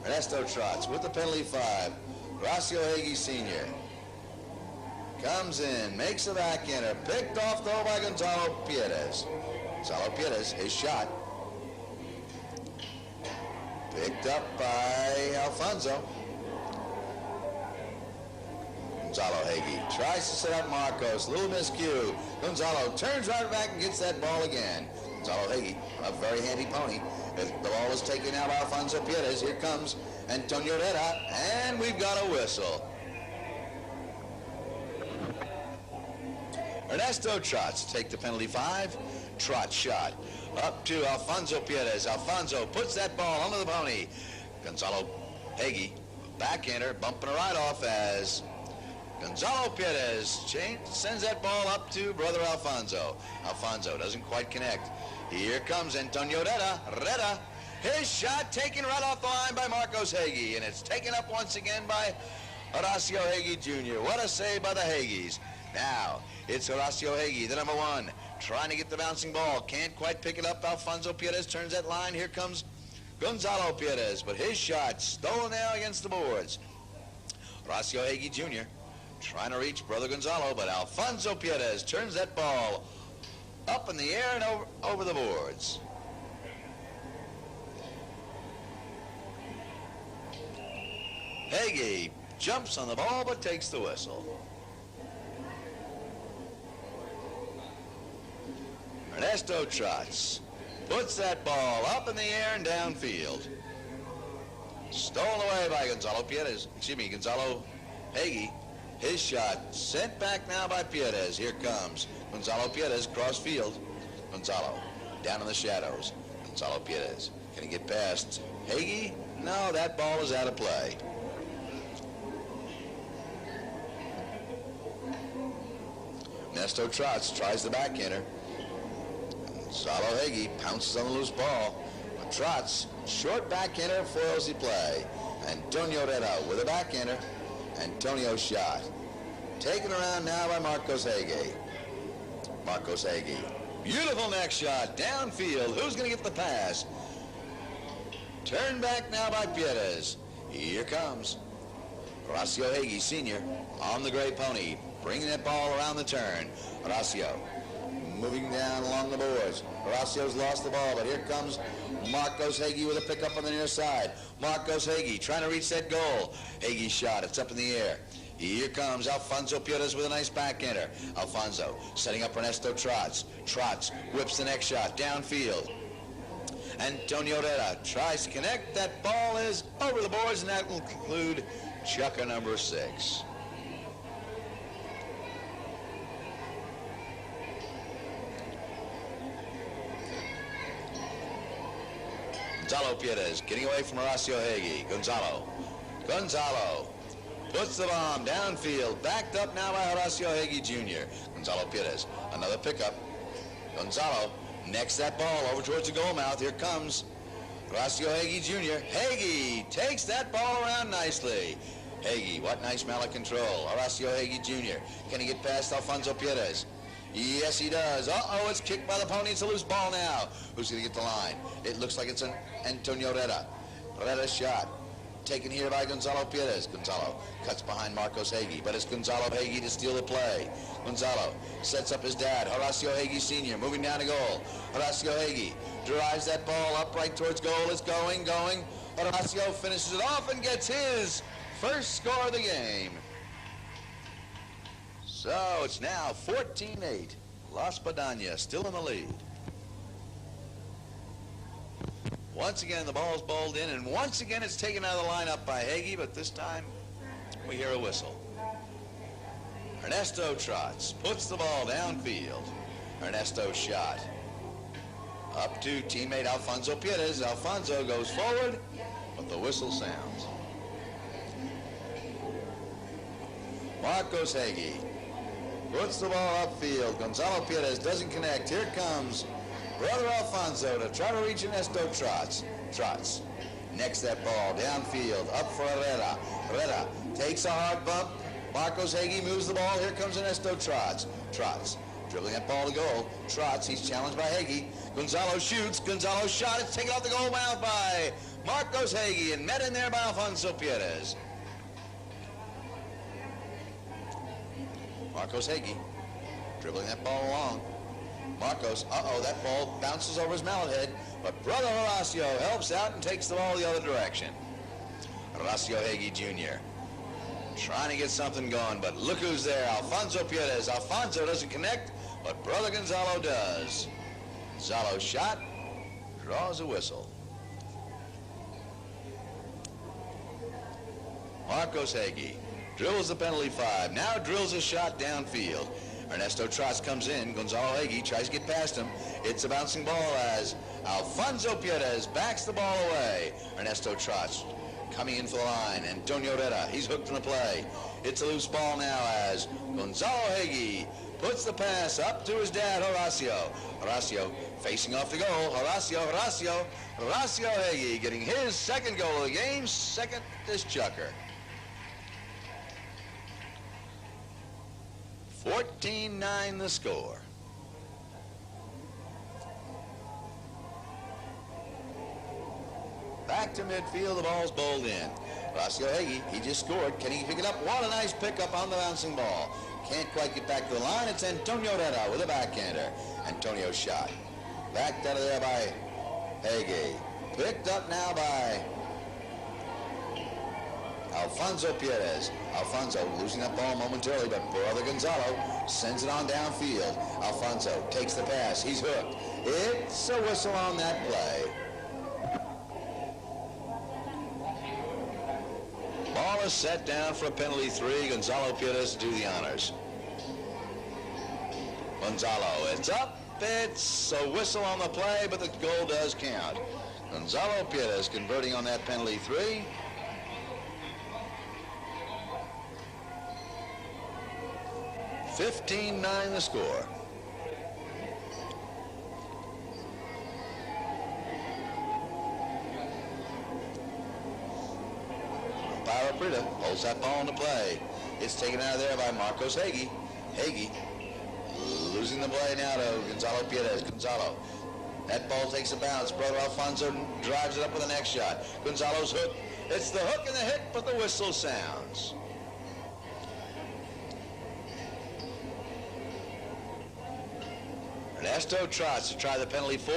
Ernesto TROTZ with the penalty 5. Horacio Heggy Sr. comes in, makes a backhander, picked off though by Gonzalo Pieres. Gonzalo Pieres, his shot. Picked up by Alfonso. Gonzalo Heggy tries to set up Marcos, a little miscue. Gonzalo turns right back and gets that ball again. Gonzalo Heggy, a very handy pony. The ball is taken out by Alfonso Pieres. Here comes Antonio Herrera, and we've got a whistle. Ernesto TROTZ take the penalty 5. TROTZ shot up to Alfonso Pieres. Alfonso puts that ball under the pony. Gonzalo Heggy, backhander, bumping a right off as Gonzalo Pieres sends that ball up to brother Alfonso. Alfonso doesn't quite connect. Here comes Antonio Herrera. Herrera, his shot taken right off the line by Marcos Heggy, and it's taken up once again by Horacio Heggy Jr. What a save by the Heggys. Now, it's Horacio Heggy, the number 1, trying to get the bouncing ball. Can't quite pick it up. Alfonso Pieres turns that line. Here comes Gonzalo Pieres, but his shot stolen now against the boards. Horacio Heggy Jr. trying to reach brother Gonzalo, but Alfonso Pieres turns that ball up in the air and over the boards. Heggy jumps on the ball but takes the whistle. Ernesto TROTZ puts that ball up in the air and downfield. Stolen away by Gonzalo Heggy. His shot sent back now by Pieres. Here comes Gonzalo Pieres, cross field. Gonzalo down in the shadows. Gonzalo Pieres, can he get past Heggy? No, that ball is out of play. Ernesto TROTZ tries the backhander. Gonzalo Heggy pounces on the loose ball. But TROTZ, short backhander, foils the play. Antonio Herrera with a backhander. Antonio's shot. Taken around now by Marcos Heggy. Marcos Heggy. Beautiful next shot, downfield. Who's going to get the pass? Turned back now by Pieres. Here comes Horacio Hegui, senior, on the gray pony, bringing that ball around the turn. Horacio moving down along the boards. Horacio's lost the ball, but here comes Marcos Hegui with a pickup on the near side. Marcos Hegui trying to reach that goal. Hegui's shot, it's up in the air. Here comes Alfonso Pieres with a nice backhander. Alfonso setting up Ernesto Trotz. Trotz whips the next shot downfield. Antonio Herrera tries to connect. That ball is over the boards, and that will conclude chucker number 6. Gonzalo Pieres getting away from Horacio Hegui. Gonzalo puts the bomb downfield, backed up now by Horacio Hegui Jr. Gonzalo Pieres, another pickup. Gonzalo necks that ball over towards the goal mouth. Here comes Horacio Hegui Jr. Hegui takes that ball around nicely. Hegui, what nice mallet control. Horacio Hegui Jr. Can he get past Alfonso Pieres? Yes, he does. Uh-oh, it's kicked by the pony. It's a loose ball now. Who's going to get the line? It looks like it's an Antonio Herrera. Herrera's shot taken here by Gonzalo Pieres. Gonzalo cuts behind Marcos Hegui, but it's Gonzalo Hegui to steal the play. Gonzalo sets up his dad, Horacio Hegui Sr., moving down to goal. Horacio Hegui drives that ball up right towards goal. It's going. Horacio finishes it off and gets his first score of the game. So it's now 14-8. ESPADAñA still in the lead. Once again, the ball's bowled in, and once again it's taken out of the lineup by Hegui, but this time we hear a whistle. Ernesto Trotz puts the ball downfield. Ernesto's shot up to teammate Alfonso Pieres. Alfonso goes forward, but the whistle sounds. Marcos Hegui puts the ball upfield. Gonzalo Pieres doesn't connect. Here comes brother Alfonso to try to reach Ernesto Trotz. Trotz necks that ball downfield, up for Herrera. Herrera takes a hard bump. Marcos Hegui moves the ball. Here comes Ernesto Trotz. Trotz dribbling that ball to goal. Trotz, he's challenged by Hegui. Gonzalo shoots. Gonzalo's shot. It's taken off the goal mouth by Marcos Hegui and met in there by Alfonso Pieres. Marcos Hegui dribbling that ball along. Marcos, that ball bounces over his mallet head, but brother Horacio helps out and takes the ball the other direction. Horacio Hegui Jr. trying to get something going, but look who's there, Alfonso Pieres. Alfonso doesn't connect, but brother Gonzalo does. Gonzalo's shot draws a whistle. Marcos Hegui drills the penalty 5, now drills a shot downfield. Ernesto Trotz comes in. Gonzalo Hegui tries to get past him. It's a bouncing ball as Alfonso Pieres backs the ball away. Ernesto Trotz coming in for the line. Antonio Herrera, he's hooked in the play. It's a loose ball now as Gonzalo Hegui puts the pass up to his dad, Horacio. Horacio facing off the goal. Horacio Hegui getting his second goal of the game, second this chucker. 14-9 the score. Back to midfield, the ball's bowled in. Horacio Hegui, he just scored. Can he pick it up? What a nice pickup on the bouncing ball. Can't quite get back to the line. It's Antonio Herrera with a backhander. Antonio's shot. Backed out of there by Hegui. Picked up now by Alfonso Pieres. Alfonso losing that ball momentarily, but brother Gonzalo sends it on downfield. Alfonso takes the pass. He's hooked. It's a whistle on that play. Ball is set down for a penalty 3. Gonzalo Pieres to do the honors. Gonzalo, it's up. It's a whistle on the play, but the goal does count. Gonzalo Pieres converting on that penalty 3. 15-9 the score. Prida holds that ball into play. It's taken out of there by Marcos Hegui. Hegui losing the play now to Gonzalo Pieres. Gonzalo, that ball takes a bounce. Brother Alfonso drives it up with the next shot. Gonzalo's hooked. It's the hook and the hit, but the whistle sounds. Ernesto TROTZ to try the penalty 4.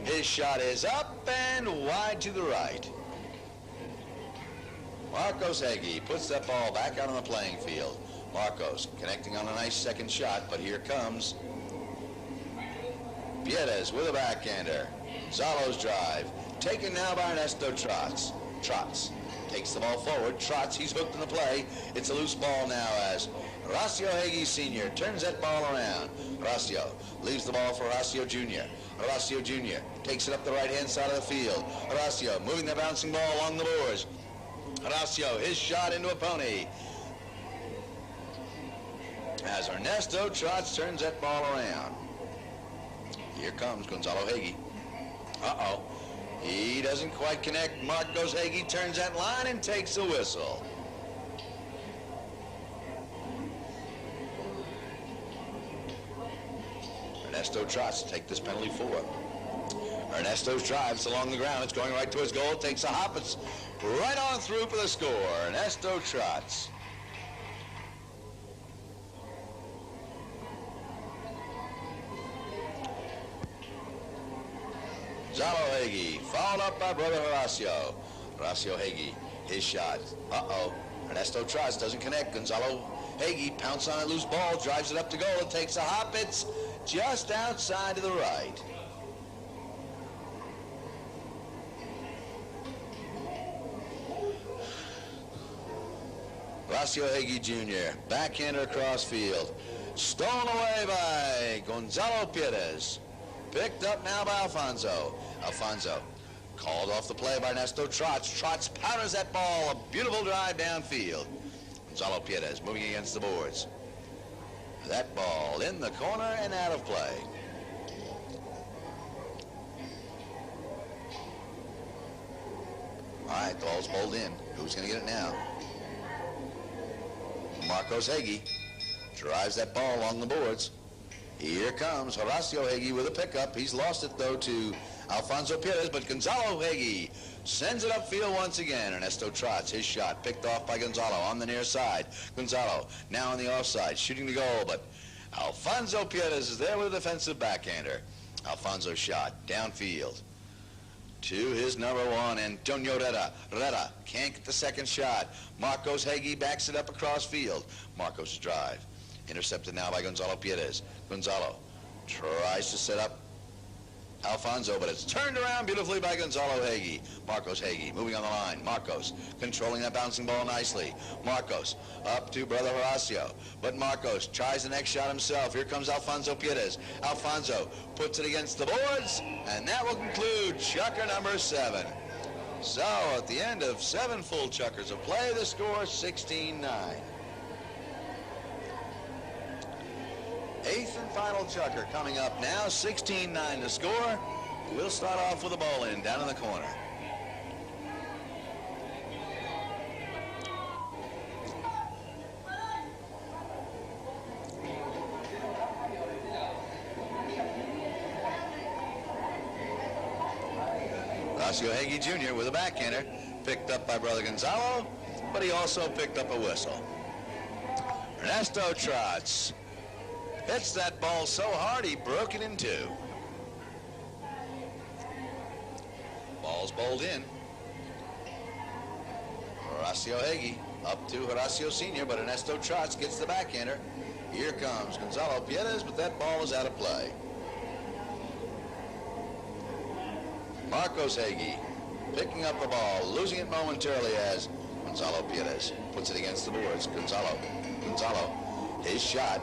His shot is up and wide to the right. Marcos HEGUY puts that ball back out on the playing field. Marcos connecting on a nice second shot, but here comes PIERES with a backhander. Gonzalo's drive, taken now by Ernesto TROTZ. TROTZ takes the ball forward. TROTZ, he's hooked in the play. It's a loose ball now as Horacio HEGUY Sr. turns that ball around. Horacio leaves the ball for Horacio Jr. Horacio Jr. takes it up the right-hand side of the field. Horacio moving the bouncing ball along the boards. Horacio, his shot into a pony. As Ernesto TROTZ turns that ball around. Here comes Gonzalo HEGUY. Uh-oh. He doesn't quite connect. Marcos HEGUY turns that line and takes a whistle. Ernesto TROTZ take this penalty 4. Ernesto's drives along the ground. It's going right to his goal. It takes a hop. It's right on through for the score. Ernesto TROTZ. Gonzalo HEGUY, followed up by brother Horacio. Horacio HEGUY, his shot. Uh-oh. Ernesto TROTZ doesn't connect. Gonzalo HEGUY pounces on a loose ball, drives it up to goal. It takes a hop. It's just outside to the right. Horacio HEGUY Jr., backhander across field. Stolen away by Gonzalo PIERES. Picked up now by Alfonso. Alfonso called off the play by Ernesto TROTZ. TROTZ powders that ball. A beautiful drive downfield. Gonzalo PIERES moving against the boards. That ball in the corner and out of play. All right, the ball's bowled in. Who's going to get it now? Marcos HEGUY drives that ball along the boards. Here comes Horacio HEGUY with a pickup. He's lost it, though, to Alfonso PIERES, but Gonzalo HEGUY sends it upfield once again. Ernesto TROTZ, his shot picked off by Gonzalo on the near side. Gonzalo now on the offside, shooting the goal, but Alfonso PIERES is there with a defensive backhander. Alfonso's shot downfield to his number 1, Antonio Herrera. Herrera can't get the second shot. Marcos HEGUY backs it up across field. Marcos' drive. Intercepted now by Gonzalo PIERES. Gonzalo tries to set up Alfonso, but it's turned around beautifully by Gonzalo HEGUY. Marcos HEGUY moving on the line. Marcos controlling that bouncing ball nicely. Marcos up to brother Horacio, but Marcos tries the next shot himself. Here comes Alfonso PIERES. Alfonso puts it against the boards, and that will conclude chukker number 7. So at the end of 7 full chukkers of play, the score 16-9. 8th and final chukker coming up now, 16-9 to score. We'll start off with a ball in down in the corner. Horacio HEGUY Jr. with a backhander, picked up by brother Gonzalo, but he also picked up a whistle. Ernesto TROTZ hits that ball so hard he broke it in 2. Ball's bowled in. Horacio HEGUY up to Horacio Sr., but Ernesto TROTZ gets the backhander. Here comes Gonzalo PIERES, but that ball is out of play. Marcos HEGUY picking up the ball, losing it momentarily as Gonzalo PIERES puts it against the boards. Gonzalo, his shot.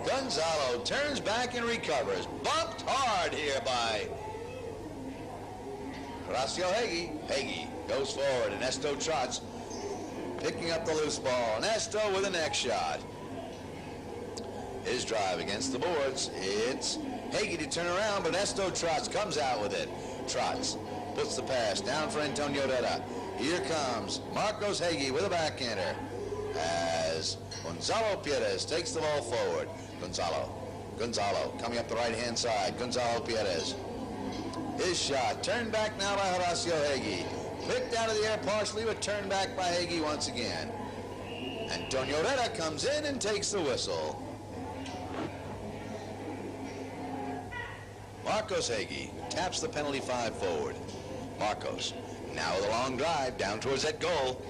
Gonzalo turns back and recovers. Bumped hard here by Horacio HEGUY. HEGUY goes forward. Ernesto TROTZ picking up the loose ball. Ernesto with the next shot. His drive against the boards. It's HEGUY to turn around, but Ernesto TROTZ comes out with it. TROTZ puts the pass down for Antonio Herrera. Here comes Marcos HEGUY with a backhander as Gonzalo PIERES takes the ball forward. Gonzalo coming up the right-hand side. Gonzalo PIERES. His shot turned back now by Horacio HEGUY. Picked out of the air partially, but turned back by Hegui once again. Antonio Herrera comes in and takes the whistle. Marcos Hegui taps the penalty 5 forward. Marcos now with a long drive down towards that goal.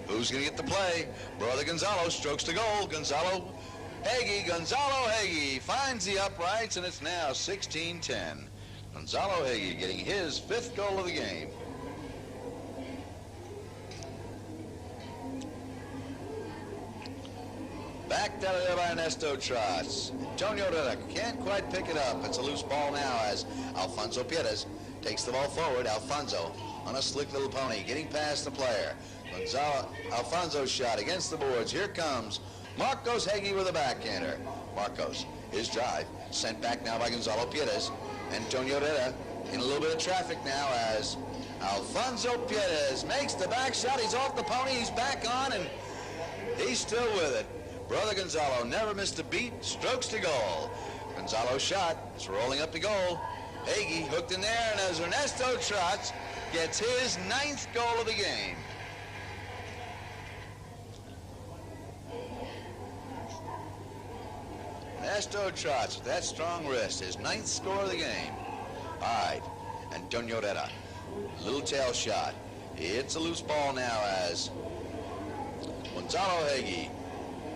Who's going to get the play? Brother Gonzalo strokes to goal. Gonzalo Hegui finds the uprights, and it's now 16-10. Gonzalo Hegui getting his 5th goal of the game. Backed out of there by Ernesto TROTZ. Antonio Herrera can't quite pick it up. It's a loose ball now as Alfonso Pieres takes the ball forward. Alfonso on a slick little pony, getting past the player. Alfonso's shot against the boards. Here comes Marcos Hegui with a backhander. Marcos, his drive, sent back now by Gonzalo Pieres. Antonio Herrera in a little bit of traffic now as Alfonso Pieres makes the back shot. He's off the pony, he's back on, and he's still with it. Brother Gonzalo never missed a beat, strokes to goal. Gonzalo's shot is rolling up the goal. Hegui hooked in there, and as Ernesto TROTZ gets his 9th goal of the game. Ernesto TROTZ with that strong wrist, his 9th score of the game. All right, Antonio Herrera, little tail shot. It's a loose ball now as Gonzalo Hegui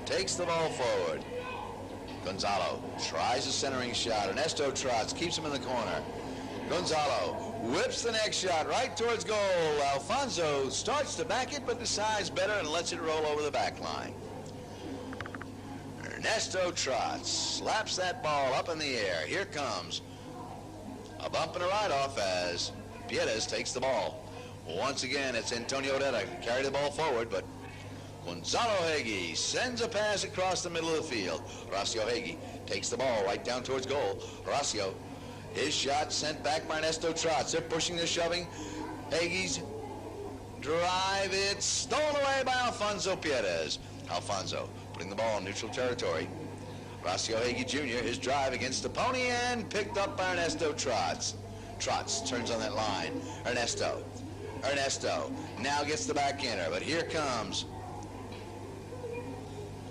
takes the ball forward. Gonzalo tries a centering shot. Ernesto TROTZ keeps him in the corner. Gonzalo whips the next shot right towards goal. Alfonso starts to back it, but decides better and lets it roll over the back line. Ernesto TROTZ slaps that ball up in the air. Here comes a bump and a ride-off as Pieres takes the ball. Once again, it's Antonio Herrera carry the ball forward, but Gonzalo Hegui sends a pass across the middle of the field. Horacio Hegui takes the ball right down towards goal. Horacio, his shot sent back by Ernesto TROTZ. They're pushing, they're shoving. Hegui's drive, it's stolen away by Alfonso Pieres. Alfonso putting the ball in neutral territory. Horacio Hegui Jr., his drive against the pony and picked up by Ernesto TROTZ. TROTZ turns on that line. Ernesto now gets the backhander, but here comes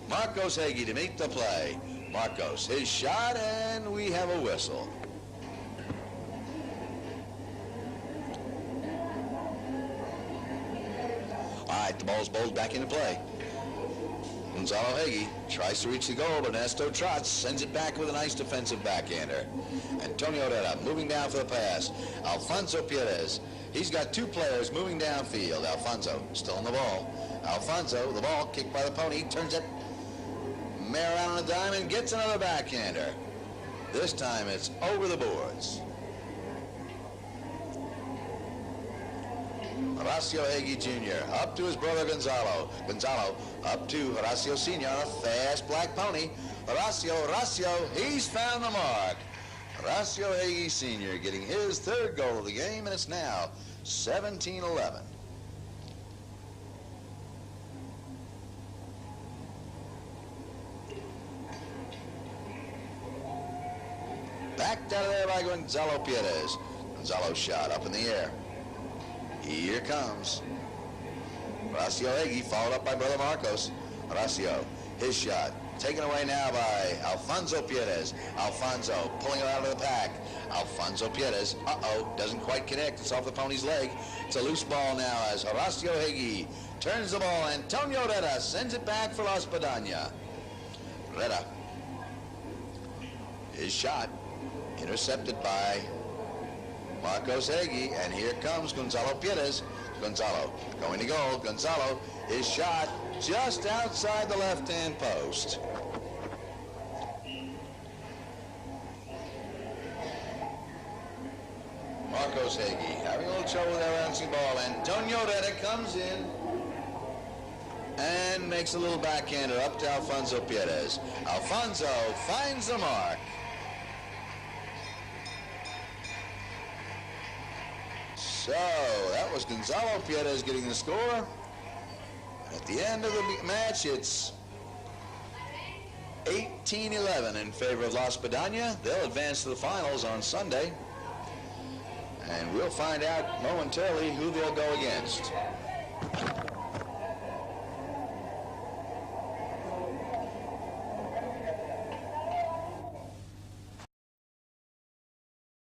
Marcos Hegui to meet the play. Marcos, his shot, and we have a whistle. All right, the ball's bowled back into play. Gonzalo Hegui tries to reach the goal, but Ernesto TROTZ sends it back with a nice defensive backhander. Antonio Herrera moving down for the pass. Alfonso Pieres, he's got 2 players moving downfield. Alfonso still on the ball. Alfonso, the ball kicked by the pony, turns it mare around on a dime and gets another backhander. This time it's over the boards. Horacio Hegui Jr. up to his brother Gonzalo. Gonzalo up to Horacio Sr. on a fast black pony. Horacio, he's found the mark. Horacio Hegui Sr. getting his 3rd goal of the game, and it's now 17-11. Backed out of there by Gonzalo Pieres. Gonzalo's shot up in the air. Here comes Horacio Hegui, followed up by brother Marcos. Horacio, his shot, taken away now by Alfonso Pieres. Alfonso pulling it out of the pack. Alfonso Pieres, doesn't quite connect. It's off the pony's leg. It's a loose ball now as Horacio Hegui turns the ball. Antonio Herrera sends it back for ESPADAñA. Herrera, his shot, intercepted by Marcos Hegui, and here comes Gonzalo Pieres. Gonzalo going to goal. Gonzalo, his shot just outside the left-hand post. Marcos Hegui having a little trouble with that bouncing ball. Antonio Herrera comes in and makes a little backhander up to Alfonso Pieres. Alfonso finds the mark. So that was Gonzalo Pieres getting the score. At the end of the match, it's 18-11 in favor of ESPADAñA. They'll advance to the finals on Sunday. And we'll find out momentarily who they'll go against.